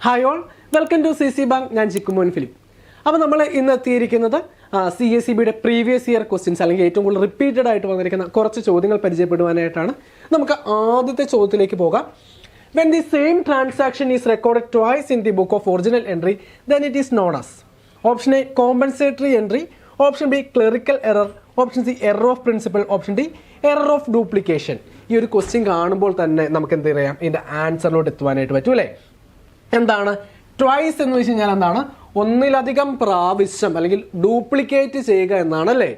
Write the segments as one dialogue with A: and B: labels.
A: Hi all, welcome to CC bank. ഞാൻ Jikkumon Philip. അപ്പോൾ നമ്മൾ ഇന്ന് എത്തിയിരിക്കുന്നത് CACBയുടെ പ്രീവിയസ് ഇയർ ക്വസ്റ്റ്യൻസ് അല്ലെങ്കിൽ ഏറ്റവും കൂടുതൽ റിപ്പീറ്റഡ് ആയിട്ട് വന്നിരിക്കുന്ന കുറച്ച് ചോദ്യങ്ങൾ പരിചയപ്പെടുവാനായിട്ടാണ്. നമുക്ക് ആദ്യത്തെ ചോദ്യത്തിലേക്ക് പോകാം. When the same transaction is recorded twice in the book of original entry, then it is known as Option A, compensatory entry. Option B, clerical error. Option C, error of principle. Option D, error of duplication. ഈ ഒരു question കാണുമ്പോൾ തന്നെ നമുക്ക് എന്ത് പറയാം, ഇതിൻ്റെ ആൻസറിലോട്ട് എത്തുവാനായിട്ട് പറ്റും അല്ലേ? എന്താണ് ട്വൈസ് എന്ന് വെച്ച് കഴിഞ്ഞാൽ? എന്താണ് ഒന്നിലധികം പ്രാവശ്യം അല്ലെങ്കിൽ ഡ്യൂപ്ലിക്കേറ്റ് ചെയ്യുക എന്നാണ് അല്ലേ?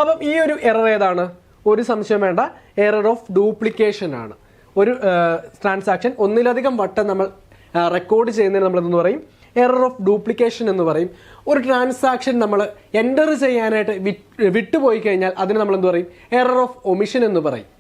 A: അപ്പം ഈ ഒരു എറർ ഏതാണ്? ഒരു സംശയം വേണ്ട, എറർ ഓഫ് ഡ്യൂപ്ലിക്കേഷൻ ആണ്. ഒരു ട്രാൻസാക്ഷൻ ഒന്നിലധികം വട്ടം നമ്മൾ റെക്കോർഡ് ചെയ്യുന്നതിന് നമ്മൾ എന്തെന്ന് പറയും? എറർ ഓഫ് ഡ്യൂപ്ലിക്കേഷൻ എന്ന് പറയും. ഒരു ട്രാൻസാക്ഷൻ നമ്മൾ എൻ്റർ ചെയ്യാനായിട്ട് വിട്ടുപോയി കഴിഞ്ഞാൽ അതിന് നമ്മൾ എന്ത് പറയും? എറർ ഓഫ് ഒമിഷൻ എന്ന് പറയും.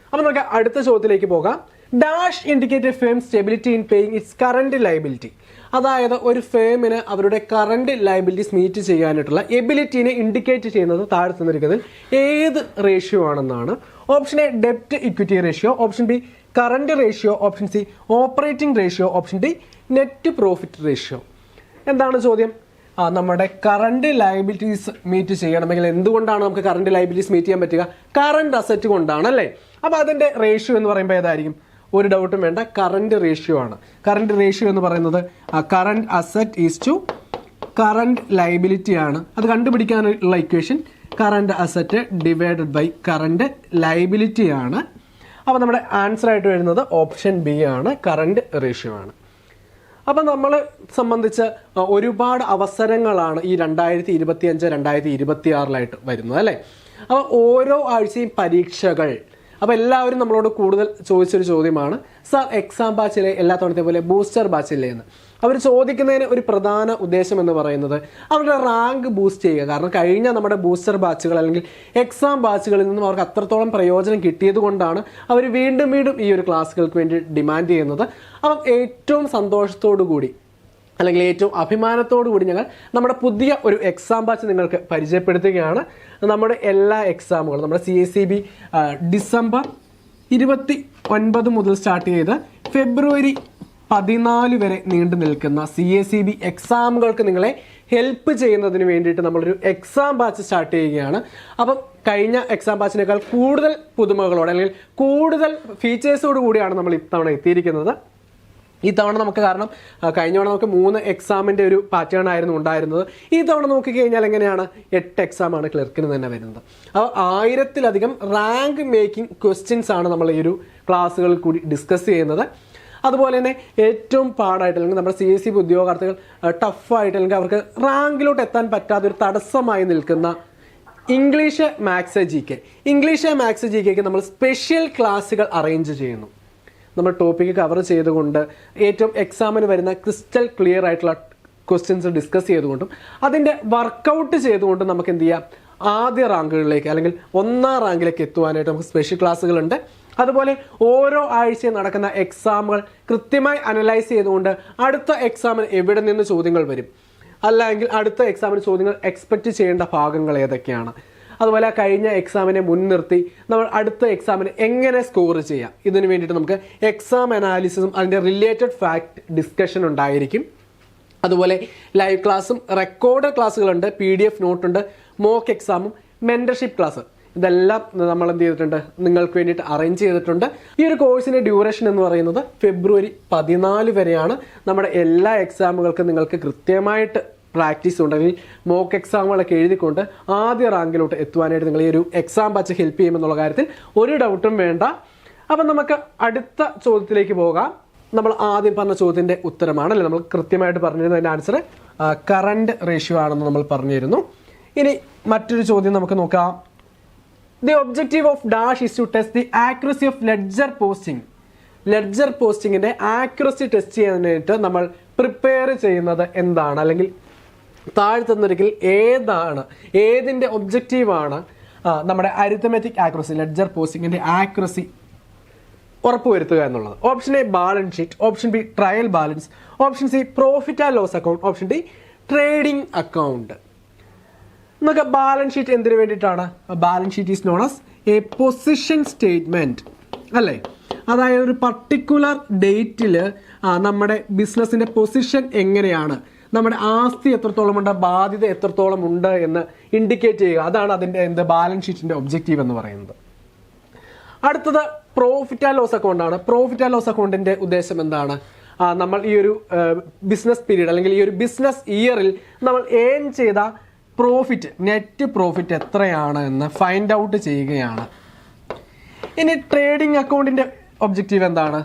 A: അപ്പോൾ നമുക്ക് അടുത്ത ചോദ്യത്തിലേക്ക് പോകാം. Dash indicate A firm stability in paying it's current liability. അതായത് ഒരു ഫേമിന് അവരുടെ കറന്റ് ലയബിലിറ്റീസ് മീറ്റ് ചെയ്യാനായിട്ടുള്ള എബിലിറ്റിനെ ഇൻഡിക്കേറ്റ് ചെയ്യുന്നത് താഴെ തന്നിരിക്കുന്നതിൽ ഏത് റേഷ്യോ ആണെന്നാണ്. ഓപ്ഷൻ എ, ഡെപ്റ്റ് equity ratio. Option B, current ratio. Option C, operating ratio. Option D, net profit ratio. എന്താണ് ചോദ്യം? നമ്മുടെ കറണ്ട് ലയബിലിറ്റീസ് മീറ്റ് ചെയ്യണമെങ്കിൽ എന്തുകൊണ്ടാണ് നമുക്ക് കറണ്ട് ലയബിലിറ്റീസ് മീറ്റ് ചെയ്യാൻ പറ്റുക? കറണ്ട് അസറ്റ് കൊണ്ടാണ് അല്ലേ? അപ്പോൾ അതിൻ്റെ റേഷ്യോ എന്ന് പറയുമ്പോൾ ഏതായിരിക്കും? ഒരു ഡൗട്ടും വേണ്ട, കറണ്ട് റേഷ്യോ ആണ്. കറണ്ട് റേഷ്യോ എന്ന് പറയുന്നത് current asset is to current liability ആണ്. അത് കണ്ടുപിടിക്കാനുള്ള equation current asset divided by current liability ആണ്. അപ്പോൾ നമ്മുടെ ആൻസർ ആയിട്ട് വരുന്നത് ഓപ്ഷൻ ബി ആണ്, കറണ്ട് റേഷ്യോ ആണ്. അപ്പം നമ്മളെ സംബന്ധിച്ച് ഒരുപാട് അവസരങ്ങളാണ് ഈ 2025, 2026 വരുന്നത് അല്ലേ? അപ്പോൾ ഓരോ ആഴ്ചയും പരീക്ഷകൾ. അപ്പോൾ എല്ലാവരും നമ്മളോട് കൂടുതൽ ചോദിച്ചൊരു ചോദ്യമാണ്, സാർ എക്സാം ബാച്ചിലെ എല്ലാ തവണത്തെ പോലെ ബൂസ്റ്റർ ബാച്ചില്ലേ എന്ന്. അവർ ചോദിക്കുന്നതിന് ഒരു പ്രധാന ഉദ്ദേശം എന്ന് പറയുന്നത് അവരുടെ റാങ്ക് ബൂസ്റ്റ് ചെയ്യുക. കാരണം കഴിഞ്ഞ നമ്മുടെ ബൂസ്റ്റർ ബാച്ചുകൾ അല്ലെങ്കിൽ എക്സാം ബാച്ചുകളിൽ നിന്നും അവർക്ക് അത്രത്തോളം പ്രയോജനം കിട്ടിയത് കൊണ്ടാണ് അവർ വീണ്ടും വീണ്ടും ഈ ഒരു ക്ലാസ്സുകൾക്ക് വേണ്ടി ഡിമാൻഡ് ചെയ്യുന്നത്. അപ്പം ഏറ്റവും സന്തോഷത്തോടു കൂടി അല്ലെങ്കിൽ ഏറ്റവും അഭിമാനത്തോടു കൂടി ഞങ്ങൾ നമ്മുടെ പുതിയ ഒരു എക്സാം ബാച്ച് നിങ്ങൾക്ക് പരിചയപ്പെടുത്തുകയാണ്. നമ്മുടെ എല്ലാ എക്സാമുകളും നമ്മുടെ CACB ഡിസംബർ 29 മുതൽ സ്റ്റാർട്ട് ചെയ്ത് ഫെബ്രുവരി 14 വരെ നീണ്ടു നിൽക്കുന്ന CACB എക്സാമുകൾക്ക് നിങ്ങളെ ഹെൽപ്പ് ചെയ്യുന്നതിന് വേണ്ടിയിട്ട് നമ്മളൊരു എക്സാം ബാച്ച് സ്റ്റാർട്ട് ചെയ്യുകയാണ്. അപ്പം കഴിഞ്ഞ എക്സാം ബാച്ചിനേക്കാൾ കൂടുതൽ പുതുമകളോടെ അല്ലെങ്കിൽ കൂടുതൽ ഫീച്ചേഴ്സോട് കൂടിയാണ് നമ്മൾ ഇത്തവണ എത്തിയിരിക്കുന്നത്. ഈ തവണ നമുക്ക് കാരണം കഴിഞ്ഞ തവണ നമുക്ക് 3 എക്സാമിൻ്റെ ഒരു പാറ്റേൺ ആയിരുന്നു ഉണ്ടായിരുന്നത്. ഈ തവണ നോക്കിക്കഴിഞ്ഞാൽ എങ്ങനെയാണ്? 8 എക്സാമാണ് ക്ലർക്കിന് തന്നെ വരുന്നത്. അപ്പോൾ 1000-ലധികം റാങ്ക് മേക്കിംഗ് ക്വസ്റ്റ്യൻസ് ആണ് നമ്മൾ ഈ ഒരു ക്ലാസ്സുകളിൽ കൂടി ഡിസ്കസ് ചെയ്യുന്നത്. അതുപോലെ തന്നെ ഏറ്റവും പാടായിട്ട് അല്ലെങ്കിൽ നമ്മുടെ CACB ഉദ്യോഗാർത്ഥികൾ ടഫായിട്ട് അല്ലെങ്കിൽ അവർക്ക് റാങ്കിലോട്ട് എത്താൻ പറ്റാത്ത ഒരു തടസ്സമായി നിൽക്കുന്ന English, maths, GK. English, maths, GKക്ക് നമ്മൾ സ്പെഷ്യൽ ക്ലാസ്സുകൾ അറേഞ്ച് ചെയ്യുന്നു. നമ്മൾ ടോപ്പിക്ക് കവർ ചെയ്തുകൊണ്ട് ഏറ്റവും എക്സാമിന് വരുന്ന ക്രിസ്റ്റൽ ക്ലിയർ ആയിട്ടുള്ള ക്വസ്റ്റ്യൻസ് ഡിസ്കസ് ചെയ്തുകൊണ്ടും അതിൻ്റെ വർക്കൗട്ട് ചെയ്തുകൊണ്ടും നമുക്ക് എന്ത് ചെയ്യാം? ആദ്യ റാങ്കുകളിലേക്ക് അല്ലെങ്കിൽ 1ാം റാങ്കിലേക്ക് എത്തുവാനായിട്ട് നമുക്ക് സ്പെഷ്യൽ ക്ലാസ്സുകളുണ്ട്. അതുപോലെ ഓരോ ആഴ്ചയും നടക്കുന്ന എക്സാമുകൾ കൃത്യമായി അനലൈസ് ചെയ്തുകൊണ്ട് അടുത്ത എക്സാമിന് എവിടെ നിന്ന് ചോദ്യങ്ങൾ വരും, അല്ലെങ്കിൽ അടുത്ത എക്സാമിന് ചോദ്യങ്ങൾ എക്സ്പെക്റ്റ് ചെയ്യേണ്ട ഭാഗങ്ങൾ ഏതൊക്കെയാണ്, അതുപോലെ കഴിഞ്ഞ എക്സാമിനെ മുൻനിർത്തി നമ്മൾ അടുത്ത എക്സാമിന് എങ്ങനെ സ്കോർ ചെയ്യാം, ഇതിനു വേണ്ടിയിട്ട് നമുക്ക് എക്സാം അനാലിസിസും അതിൻ്റെ റിലേറ്റഡ് ഫാക്ട് ഡിസ്കഷൻ ഉണ്ടായിരിക്കും. അതുപോലെ ലൈവ് ക്ലാസ്സും റെക്കോർഡ് ക്ലാസ്സുകളുണ്ട്, PDF നോട്ടുണ്ട്, മോക്ക് എക്സാമും മെൻറ്റർഷിപ്പ് ക്ലാസ്. ഇതെല്ലാം നമ്മൾ എന്ത് ചെയ്തിട്ടുണ്ട്? നിങ്ങൾക്ക് വേണ്ടിയിട്ട് അറേഞ്ച് ചെയ്തിട്ടുണ്ട്. ഈ ഒരു കോഴ്സിൻ്റെ ഡ്യൂറേഷൻ എന്ന് പറയുന്നത് ഫെബ്രുവരി 14 വരെയാണ്. നമ്മുടെ എല്ലാ എക്സാമുകൾക്കും നിങ്ങൾക്ക് കൃത്യമായിട്ട് പ്രാക്ടീസ് ഉണ്ടെങ്കിൽ മോക്ക് എക്സാമുകളൊക്കെ എഴുതിക്കൊണ്ട് ആദ്യ റാങ്കിലോട്ട് എത്തുവാനായിട്ട് നിങ്ങൾ ഈ ഒരു എക്സാം ബാച്ച് ഹെൽപ്പ് ചെയ്യുമെന്നുള്ള കാര്യത്തിൽ ഒരു ഡൗട്ടും വേണ്ട. അപ്പം നമുക്ക് അടുത്ത ചോദ്യത്തിലേക്ക് പോകാം. നമ്മൾ ആദ്യം പറഞ്ഞ ചോദ്യത്തിൻ്റെ ഉത്തരമാണല്ലേ നമ്മൾ കൃത്യമായിട്ട് പറഞ്ഞിരുന്നു. അതിൻ്റെ ആൻസർ കറണ്ട് റേഷ്യോ ആണെന്ന് നമ്മൾ പറഞ്ഞിരുന്നു. ഇനി മറ്റൊരു ചോദ്യം നമുക്ക് നോക്കാം. The objective of dash is to test the accuracy of ledger posting. Ledger പോസ്റ്റിങ്ങിൻ്റെ ആക്യുറസി ടെസ്റ്റ് ചെയ്യാനായിട്ട് നമ്മൾ പ്രിപ്പയർ ചെയ്യുന്നത് എന്താണ്? അല്ലെങ്കിൽ താഴെ തന്നിരിക്കൽ ഏതിൻ്റെ ഒബ്ജക്റ്റീവാണ് നമ്മുടെ അരിത്തമെറ്റിക് ആക്യുറസി, ലെഡ്ജർ പോസ്റ്റിങ്ങിൻ്റെ ആക്യുറസി ഉറപ്പുവരുത്തുക എന്നുള്ളത്? Option A, balance sheet. Option B, trial balance. Option C, profit and loss account. Option D, trading account. നമുക്ക് ബാലൻസ് ഷീറ്റ് എന്തിനു വേണ്ടിയിട്ടാണ്? Balance sheet is known as a position statement അല്ലേ? അതായത് ഒരു particular ഡേറ്റിൽ നമ്മുടെ ബിസിനസിന്റെ പൊസിഷൻ എങ്ങനെയാണ്, നമ്മുടെ ആസ്തി എത്രത്തോളം ഉണ്ട്, ബാധ്യത എത്രത്തോളം ഉണ്ട് എന്ന് ഇൻഡിക്കേറ്റ് ചെയ്യുക. അതാണ് അതിൻ്റെ ബാലൻസ് ഷീറ്റിന്റെ ഒബ്ജക്റ്റീവ് എന്ന് പറയുന്നത്. അടുത്തത് പ്രോഫിറ്റ് ആൻഡ് ലോസ് അക്കൗണ്ട് ആണ്. പ്രോഫിറ്റ് ആൻഡ് ലോസ് അക്കൗണ്ടിന്റെ ഉദ്ദേശം എന്താണ്? നമ്മൾ ഈ ഒരു ബിസിനസ് പീരീഡ് അല്ലെങ്കിൽ ഈ ഒരു ബിസിനസ് ഇയറിൽ നമ്മൾ ഏൺ ചെയ്ത പ്രോഫിറ്റ്, നെറ്റ് പ്രോഫിറ്റ് എത്രയാണ് എന്ന് ഫൈൻഡ് ഔട്ട് ചെയ്യുകയാണ്. ഇനി ട്രേഡിംഗ് അക്കൗണ്ടിന്റെ ഒബ്ജക്റ്റീവ് എന്താണ്?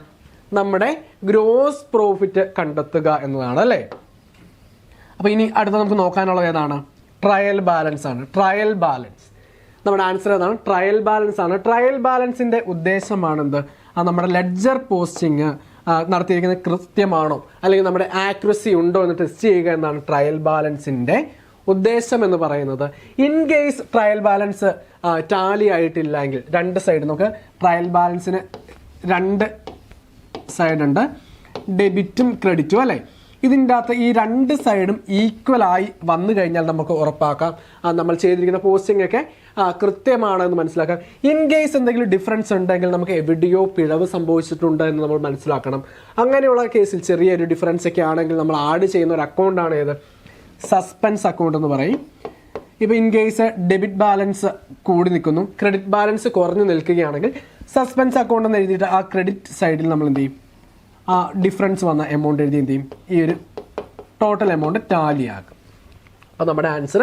A: നമ്മുടെ ഗ്രോസ് പ്രോഫിറ്റ് കണ്ടെത്തുക എന്നതാണ് അല്ലേ. അപ്പൊ ഇനി അടുത്ത നമുക്ക് നോക്കാനുള്ളത് ഏതാണ്? ട്രയൽ ബാലൻസ് ആണ്. ട്രയൽ ബാലൻസ് നമ്മുടെ ആൻസർ ഏതാണ്? ട്രയൽ ബാലൻസ് ആണ്. ട്രയൽ ബാലൻസിന്റെ ഉദ്ദേശമാണെന്ത്? നമ്മുടെ ലെഡ്ജർ പോസ്റ്റിംഗ് നടത്തിയിരിക്കുന്നത് കൃത്യമാണോ അല്ലെങ്കിൽ നമ്മുടെ ആക്യുറസി ഉണ്ടോ എന്ന് ടെസ്റ്റ് ചെയ്യുക എന്നാണ് ട്രയൽ ബാലൻസിന്റെ ഉദ്ദേശം എന്ന് പറയുന്നത്. In case trial balance tally ആയിട്ടില്ലെങ്കിൽ, രണ്ട് സൈഡ് നമുക്ക് ട്രയൽ ബാലൻസിന് രണ്ട് സൈഡ് ഉണ്ട്, ഡെബിറ്റും ക്രെഡിറ്റും അല്ലേ. ഇതിൻ്റെ അകത്ത് ഈ രണ്ട് സൈഡും ഈക്വൽ ആയി വന്നു കഴിഞ്ഞാൽ നമുക്ക് ഉറപ്പാക്കാം നമ്മൾ ചെയ്തിരിക്കുന്ന പോസ്റ്റിംഗ് ഒക്കെ കൃത്യമാണെന്ന് മനസ്സിലാക്കാം. ഇൻ കേസ് എന്തെങ്കിലും ഡിഫറൻസ് ഉണ്ടെങ്കിൽ നമുക്ക് എവിടെയോ പിഴവ് സംഭവിച്ചിട്ടുണ്ട് എന്ന് നമ്മൾ മനസ്സിലാക്കണം. അങ്ങനെയുള്ള കേസിൽ ചെറിയൊരു ഡിഫറൻസ് ഒക്കെ ആണെങ്കിൽ നമ്മൾ ആഡ് ചെയ്യുന്ന ഒരു അക്കൗണ്ടാണ് ഏത്? സസ്പെൻസ് അക്കൗണ്ട് എന്ന് പറയും. ഇപ്പോൾ ഇൻ കേസ് ഡെബിറ്റ് ബാലൻസ് കൂടി നിൽക്കുന്നു, ക്രെഡിറ്റ് ബാലൻസ് കുറഞ്ഞു നിൽക്കുകയാണെങ്കിൽ സസ്പെൻസ് അക്കൗണ്ട് എന്ന് എഴുതിയിട്ട് ആ ക്രെഡിറ്റ് സൈഡിൽ നമ്മൾ എന്ത് ചെയ്യും? ആ ഡിഫറൻസ് വന്ന എമൗണ്ട് എഴുതി എന്ത് ചെയ്യും? ഈ ഒരു ടോട്ടൽ എമൗണ്ട് ടാലി ആക്കും. അപ്പോൾ നമ്മുടെ answer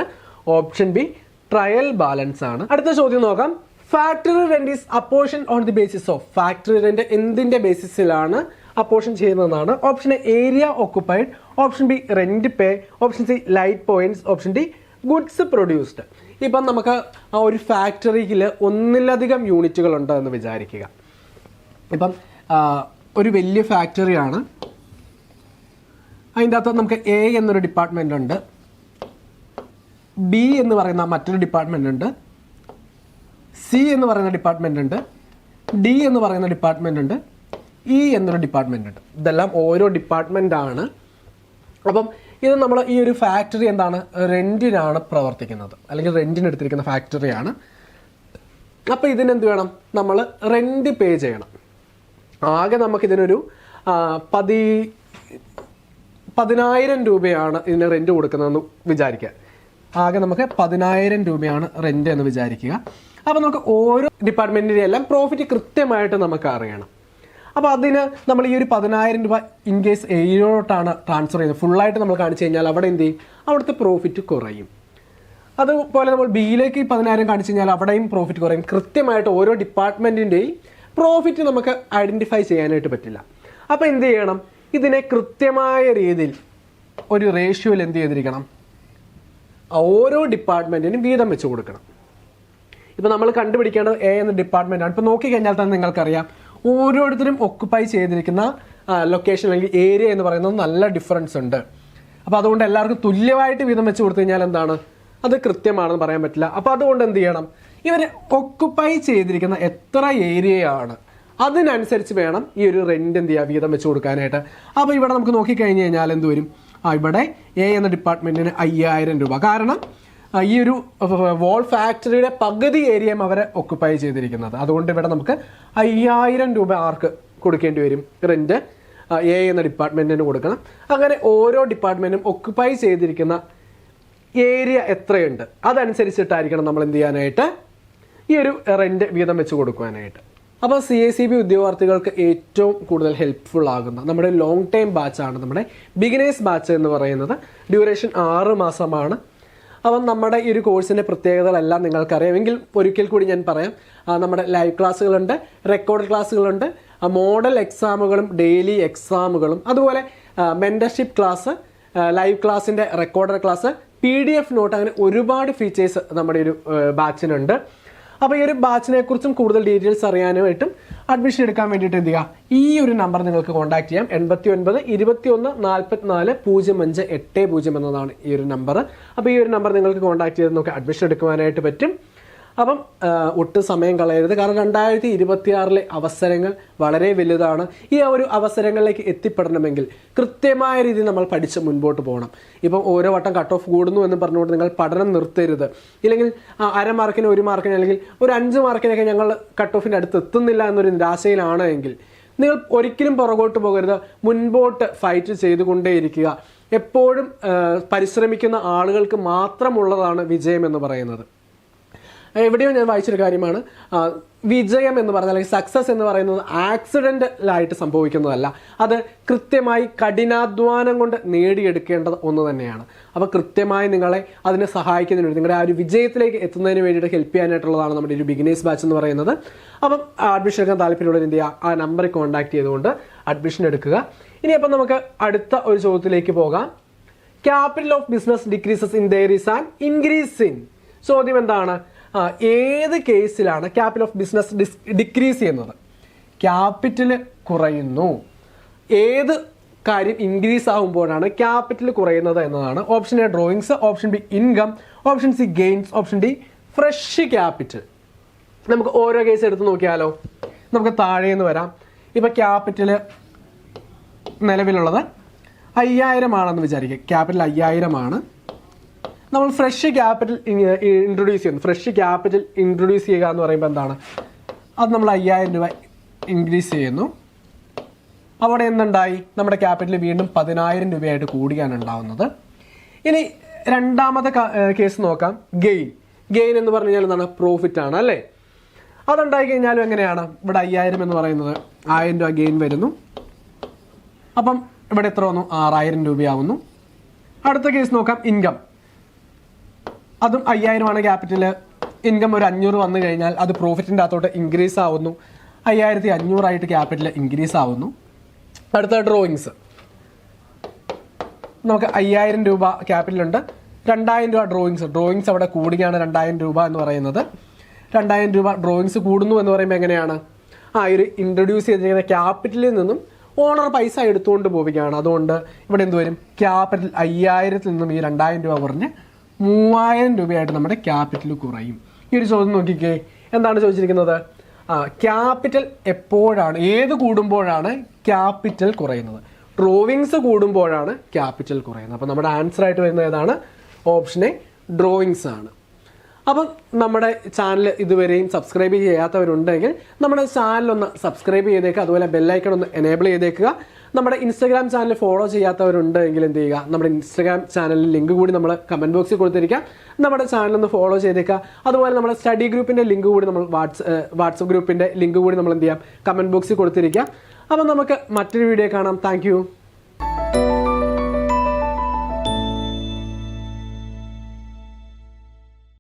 A: option B trial balance ആണ്. അടുത്ത ചോദ്യം നോക്കാം. Factory rent is apportion on the basis of. Factory rent എന്തിന്റെ ബേസിസിലാണ് അപ്പോർഷൻ ചെയ്യുന്നതാണ്? Option A area occupied, option B rent pay, option C light points, option D goods produced. ഇപ്പം നമുക്ക് ആ ഒരു ഫാക്ടറിയിൽ ഒന്നിലധികം യൂണിറ്റുകൾ ഉണ്ട് എന്ന് വിചാരിക്കുക. ഇപ്പം ഒരു വലിയ ഫാക്ടറിയാണ്, അതിൻ്റെ അകത്ത് നമുക്ക് എ എന്നൊരു ഡിപ്പാർട്ട്മെൻ്റ് ഉണ്ട്, ബി എന്ന് പറയുന്ന മറ്റൊരു ഡിപ്പാർട്ട്മെൻ്റ് ഉണ്ട്, സി എന്ന് പറയുന്ന ഡിപ്പാർട്ട്മെൻ്റ് ഉണ്ട്, ഡി എന്ന് പറയുന്ന ഡിപ്പാർട്ട്മെൻ്റ് ഉണ്ട്, ഇ എന്നൊരു ഡിപ്പാർട്ട്മെൻ്റ് ഉണ്ട്. ഇതെല്ലാം ഓരോ ഡിപ്പാർട്ട്മെൻ്റാണ്. അപ്പം ഇത് നമ്മൾ ഈ ഒരു ഫാക്ടറി എന്താണ്? റെൻറ്റിനാണ് പ്രവർത്തിക്കുന്നത് അല്ലെങ്കിൽ റെൻറ്റിന് എടുത്തിരിക്കുന്ന ഫാക്ടറിയാണ്. അപ്പോൾ ഇതിനെന്ത് വേണം? നമ്മൾ റെൻറ്റ് പേ ചെയ്യണം. ആകെ നമുക്കിതിനൊരു 10,000 രൂപയാണ് ഇതിന് റെൻറ്റ് കൊടുക്കുന്നതെന്ന് വിചാരിക്കുക. ആകെ നമുക്ക് 10,000 രൂപയാണ് റെൻറ്റ് എന്ന് വിചാരിക്കുക. അപ്പോൾ നമുക്ക് ഓരോ ഡിപ്പാർട്ട്മെൻറ്റിൻ്റെ എല്ലാം പ്രോഫിറ്റ് കൃത്യമായിട്ട് നമുക്ക് അറിയണം. അപ്പോൾ അതിന് നമ്മൾ ഈ ഒരു 10,000 രൂപ ഇൻ കേസ് എയിലോട്ടാണ് ട്രാൻസ്ഫർ ചെയ്യുന്നത്, ഫുള്ളായിട്ട് നമ്മൾ കാണിച്ചു കഴിഞ്ഞാൽ അവിടെ എന്ത് ചെയ്യും? അവിടുത്തെ പ്രോഫിറ്റ് കുറയും. അതുപോലെ നമ്മൾ ബിയിലേക്ക് 10,000 കാണിച്ചു കഴിഞ്ഞാൽ അവിടെയും പ്രോഫിറ്റ് കുറയും. കൃത്യമായിട്ട് ഓരോ ഡിപ്പാർട്ട്മെൻറ്റിൻ്റെയും പ്രോഫിറ്റ് നമുക്ക് ഐഡൻറ്റിഫൈ ചെയ്യാനായിട്ട് പറ്റില്ല. അപ്പോൾ എന്ത് ചെയ്യണം? ഇതിനെ കൃത്യമായ രീതിയിൽ ഒരു റേഷ്യോയിൽ എന്ത് ചെയ്തിരിക്കണം? ഓരോ ഡിപ്പാർട്ട്മെൻറ്റിനും വീതം വെച്ച് കൊടുക്കണം. ഇപ്പോൾ നമ്മൾ കണ്ടുപിടിക്കേണ്ടത് എ എന്ന ഡിപ്പാർട്ട്മെൻറ്റാണ്. ഇപ്പോൾ നോക്കിക്കഴിഞ്ഞാൽ തന്നെ നിങ്ങൾക്കറിയാം ഓരോരുത്തരും ഒക്കുപ്പൈ ചെയ്തിരിക്കുന്ന ലൊക്കേഷൻ അല്ലെങ്കിൽ ഏരിയ എന്ന് പറയുന്നത് നല്ല ഡിഫറൻസ് ഉണ്ട്. അപ്പോൾ അതുകൊണ്ട് എല്ലാവർക്കും തുല്യമായിട്ട് വീതം വെച്ച് കൊടുത്തു കഴിഞ്ഞാൽ എന്താണ്? അത് കൃത്യമാണെന്ന് പറയാൻ പറ്റില്ല. അപ്പോൾ അതുകൊണ്ട് എന്ത് ചെയ്യണം? ഇവർ ഒക്കുപ്പൈ ചെയ്തിരിക്കുന്ന എത്ര ഏരിയയാണ് അതിനനുസരിച്ച് വേണം ഈ ഒരു റെന്റ് എന്ത് ചെയ്യുക? വീതം വെച്ച് കൊടുക്കാനായിട്ട്. അപ്പോൾ ഇവിടെ നമുക്ക് നോക്കിക്കഴിഞ്ഞ് കഴിഞ്ഞാൽ എന്ത് വരും? ഇവിടെ എ എന്ന ഡിപ്പാർട്ട്മെൻറ്റിന് 5,000 രൂപ. കാരണം ഈ ഒരു വോൾ ഫാക്ടറിയുടെ പകുതി ഏരിയയും അവരെ ഒക്കുപ്പൈ ചെയ്തിരിക്കുന്നത്. അതുകൊണ്ട് ഇവിടെ നമുക്ക് 5,000 രൂപ ആർക്ക് കൊടുക്കേണ്ടി വരും? റെന്റ് എ എന്ന ഡിപ്പാർട്ട്മെൻറ്റിന് കൊടുക്കണം. അങ്ങനെ ഓരോ ഡിപ്പാർട്ട്മെൻറ്റും ഒക്കുപ്പൈ ചെയ്തിരിക്കുന്ന ഏരിയ എത്രയുണ്ട് അതനുസരിച്ചിട്ടായിരിക്കണം നമ്മൾ എന്ത് ചെയ്യാനായിട്ട്? ഈ ഒരു റെന്റ് വീതം വെച്ച് കൊടുക്കുവാനായിട്ട്. അപ്പോൾ CACB ഉദ്യോഗാർത്ഥികൾക്ക് ഏറ്റവും കൂടുതൽ ഹെൽപ്ഫുൾ ആകുന്ന നമ്മുടെ ലോങ് ടൈം ബാച്ചാണ് നമ്മുടെ ബിഗിനേഴ്സ് ബാച്ച് എന്ന് പറയുന്നത്. ഡ്യൂറേഷൻ 6 മാസമാണ്. അപ്പം നമ്മുടെ ഈ ഒരു കോഴ്സിൻ്റെ പ്രത്യേകതകളെല്ലാം നിങ്ങൾക്കറിയാമെങ്കിൽ ഒരിക്കൽ കൂടി ഞാൻ പറയാം. നമ്മുടെ ലൈവ് ക്ലാസ്സുകളുണ്ട്, റെക്കോർഡ് ക്ലാസ്സുകളുണ്ട്, മോഡൽ എക്സാമുകളും ഡെയിലി എക്സാമുകളും, അതുപോലെ മെൻറ്റർഷിപ്പ് ക്ലാസ്, ലൈവ് ക്ലാസ്സിൻ്റെ റെക്കോർഡർ ക്ലാസ്, PDF നോട്ട്, അങ്ങനെ ഒരുപാട് ഫീച്ചേഴ്സ് നമ്മുടെ ഒരു ബാച്ചിനുണ്ട്. അപ്പോൾ ഈ ഒരു ബാച്ചിനെ കുറിച്ചും കൂടുതൽ ഡീറ്റെയിൽസ് അറിയാനായിട്ടും അഡ്മിഷൻ എടുക്കാൻ വേണ്ടിയിട്ട് എന്ത് ചെയ്യുക? ഈ ഒരു നമ്പർ നിങ്ങൾക്ക് കോൺടാക്ട് ചെയ്യാം. 89 21 44 05 80 എന്നതാണ് ഈ ഒരു നമ്പർ. അപ്പോൾ ഈ ഒരു നമ്പർ നിങ്ങൾക്ക് കോൺടാക്ട് ചെയ്ത് നമുക്ക് അഡ്മിഷൻ എടുക്കുവാനായിട്ട് പറ്റും. അപ്പം ഒട്ടും സമയം കളയരുത്. കാരണം 2026 അവസരങ്ങൾ വളരെ വലുതാണ്. ഈ ഒരു അവസരങ്ങളിലേക്ക് എത്തിപ്പെടണമെങ്കിൽ കൃത്യമായ രീതിയിൽ നമ്മൾ പഠിച്ച് മുൻപോട്ട് പോകണം. ഇപ്പം ഓരോ വട്ടം കട്ട് ഓഫ് കൂടുന്നു എന്ന് പറഞ്ഞുകൊണ്ട് നിങ്ങൾ പഠനം നിർത്തരുത്. ഇല്ലെങ്കിൽ 1/2 മാർക്കിന് 1 മാർക്കിന് അല്ലെങ്കിൽ ഒരു 5 മാർക്കിനൊക്കെ ഞങ്ങൾ കട്ട് ഓഫിൻ്റെ അടുത്ത് എത്തുന്നില്ല എന്നൊരു നിരാശയിലാണ് എങ്കിൽ നിങ്ങൾ ഒരിക്കലും പുറകോട്ട് പോകരുത്, മുൻപോട്ട് ഫൈറ്റ് ചെയ്തുകൊണ്ടേയിരിക്കുക. എപ്പോഴും പരിശ്രമിക്കുന്ന ആളുകൾക്ക് മാത്രമുള്ളതാണ് വിജയം എന്ന് പറയുന്നത്. എവിടെയോ ഞാൻ വായിച്ചൊരു കാര്യമാണ്, വിജയം എന്ന് പറഞ്ഞാൽ അല്ലെങ്കിൽ സക്സസ് എന്ന് പറയുന്നത് ആക്സിഡൻ്റലായിട്ട് സംഭവിക്കുന്നതല്ല, അത് കൃത്യമായി കഠിനാധ്വാനം കൊണ്ട് നേടിയെടുക്കേണ്ടത് ഒന്ന് തന്നെയാണ്. അപ്പോൾ കൃത്യമായി നിങ്ങളെ അതിനെ സഹായിക്കുന്നതിന് വേണ്ടി, നിങ്ങളുടെ ആ ഒരു വിജയത്തിലേക്ക് എത്തുന്നതിന് വേണ്ടിയിട്ട് ഹെൽപ്പ് ചെയ്യാനായിട്ടുള്ളതാണ് നമ്മുടെ ഒരു ബിഗിനേഴ്സ് ബാച്ച് എന്ന് പറയുന്നത്. അപ്പം അഡ്മിഷൻ എടുക്കാൻ താല്പര്യമുള്ളവർ എന്ത് ചെയ്യുക, ആ നമ്പറിൽ കോൺടാക്ട് ചെയ്തുകൊണ്ട് അഡ്മിഷൻ എടുക്കുക. ഇനി അപ്പം നമുക്ക് അടുത്ത ഒരു ചോദ്യത്തിലേക്ക് പോകാം. Capital of business decreases in there is an increase in. ചോദ്യം എന്താണ്? ഏത് കേസിലാണ് ക്യാപിറ്റൽ ഓഫ് ബിസിനസ് ഡിക്രീസ് ചെയ്യുന്നത്? ക്യാപിറ്റൽ കുറയുന്നു. ഏത് കാര്യം ഇൻക്രീസ് ആകുമ്പോഴാണ് ക്യാപിറ്റൽ കുറയുന്നത് എന്നതാണ്. Option A drawings, option B income, option C gains, option D fresh capital. നമുക്ക് ഓരോ കേസ് എടുത്ത് നോക്കിയാലോ. നമുക്ക് താഴേന്ന് വരാം. ഇപ്പം ക്യാപിറ്റൽ നിലവിലുള്ളത് 5000 ആണെന്ന് വിചാരിക്കുക. ക്യാപിറ്റൽ 5000 ആണ്. നമ്മൾ ഫ്രഷ് ക്യാപിറ്റൽ ഇൻട്രൊഡ്യൂസ് ചെയ്യുന്നു. ഫ്രഷ് ക്യാപിറ്റൽ ഇൻട്രൊഡ്യൂസ് ചെയ്യുക എന്ന് പറയുമ്പോൾ എന്താണ്? അത് നമ്മൾ 5000 രൂപ ഇൻക്രീസ് ചെയ്യുന്നു. അവിടെ എന്തുണ്ടായി? നമ്മുടെ ക്യാപിറ്റൽ വീണ്ടും 10000 രൂപയായിട്ട് കൂടിയാണ് ഉണ്ടാവുന്നത്. ഇനി രണ്ടാമത്തെ കേസ് നോക്കാം. ഗെയിൻ എന്ന് പറഞ്ഞു കഴിഞ്ഞാൽ എന്താണ്? പ്രോഫിറ്റ് ആണ് അല്ലേ? അതുണ്ടായി കഴിഞ്ഞാലും എങ്ങനെയാണ്? ഇവിടെ 5000 എന്ന് പറയുന്നത് 1000 രൂപ ഗെയിൻ വരുന്നു. അപ്പം ഇവിടെ എത്ര വന്നു? 6000 രൂപയാവുന്നു. അടുത്ത കേസ് നോക്കാം. ഇൻകം. അതും 5000 ആണ് ക്യാപിറ്റൽ. ഇൻകം ഒരു 500 വന്നു കഴിഞ്ഞാൽ അത് പ്രോഫിറ്റിൻ്റെ അകത്തോട്ട് ഇൻക്രീസ് ആവുന്നു. 5500 ആയിട്ട് ക്യാപിറ്റൽ ഇൻക്രീസ് ആവുന്നു. അടുത്ത ഡ്രോയിങ്സ്. നമുക്ക് 5000 രൂപ ക്യാപിറ്റൽ ഉണ്ട്, 2000 രൂപ ഡ്രോയിങ്സ് അവിടെ കൂടുകയാണ്. 2000 രൂപ എന്ന് പറയുന്നത് 2000 രൂപ ഡ്രോയിങ്സ് കൂടുന്നു എന്ന് പറയുമ്പോൾ എങ്ങനെയാണ്? ഒരു ഇൻട്രൊഡ്യൂസ് ചെയ്തിരിക്കുന്ന ക്യാപിറ്റലിൽ നിന്നും ഓണർ പൈസ എടുത്തുകൊണ്ട് പോവുകയാണ്. അതുകൊണ്ട് ഇവിടെ എന്ത് വരും? ക്യാപിറ്റൽ 5000 നിന്നും ഈ 2000 രൂപ കുറഞ്ഞ് 3000 രൂപയായിട്ട് നമ്മുടെ ക്യാപിറ്റൽ കുറയും. ഈ ഒരു ചോദ്യം നോക്കിക്കേ, എന്താണ് ചോദിച്ചിരിക്കുന്നത്? ക്യാപിറ്റൽ എപ്പോഴാണ്, ഏത് കൂടുമ്പോഴാണ് ക്യാപിറ്റൽ കുറയുന്നത്? ഡ്രോയിങ്സ് കൂടുമ്പോഴാണ് ക്യാപിറ്റൽ കുറയുന്നത്. അപ്പോൾ നമ്മുടെ ആൻസർ ആയിട്ട് വരുന്നത് ഏതാണ്? ഓപ്ഷൻ എ ഡ്രോയിങ്സ് ആണ്. അപ്പം നമ്മുടെ ചാനൽ ഇതുവരെയും സബ്സ്ക്രൈബ് ചെയ്യാത്തവരുണ്ടെങ്കിൽ നമ്മുടെ ചാനലൊന്ന് സബ്സ്ക്രൈബ് ചെയ്തേക്കുക. അതുപോലെ ബെല്ലൈക്കൺ ഒന്ന് എനേബിൾ ചെയ്തേക്കുക. നമ്മുടെ ഇൻസ്റ്റാഗ്രാം ചാനൽ ഫോളോ ചെയ്യാത്തവരുണ്ടെങ്കിൽ എന്ത് ചെയ്യുക? നമ്മുടെ ഇൻസ്റ്റാഗ്രാം ചാനലിൽ ലിങ്ക് കൂടി നമ്മൾ കമൻറ്റ് ബോക്സിൽ കൊടുത്തിരിക്കാം. നമ്മുടെ ചാനലൊന്ന് ഫോളോ ചെയ്തേക്കുക. അതുപോലെ നമ്മുടെ സ്റ്റഡി ഗ്രൂപ്പിൻ്റെ ലിങ്ക് കൂടി നമ്മൾ വാട്സപ്പ് ഗ്രൂപ്പിൻ്റെ ലിങ്ക് കൂടി നമ്മൾ എന്ത് ചെയ്യാം? കമൻറ്റ് ബോക്സിൽ കൊടുത്തിരിക്കാം. അപ്പം നമുക്ക് മറ്റൊരു വീഡിയോ കാണാം. താങ്ക്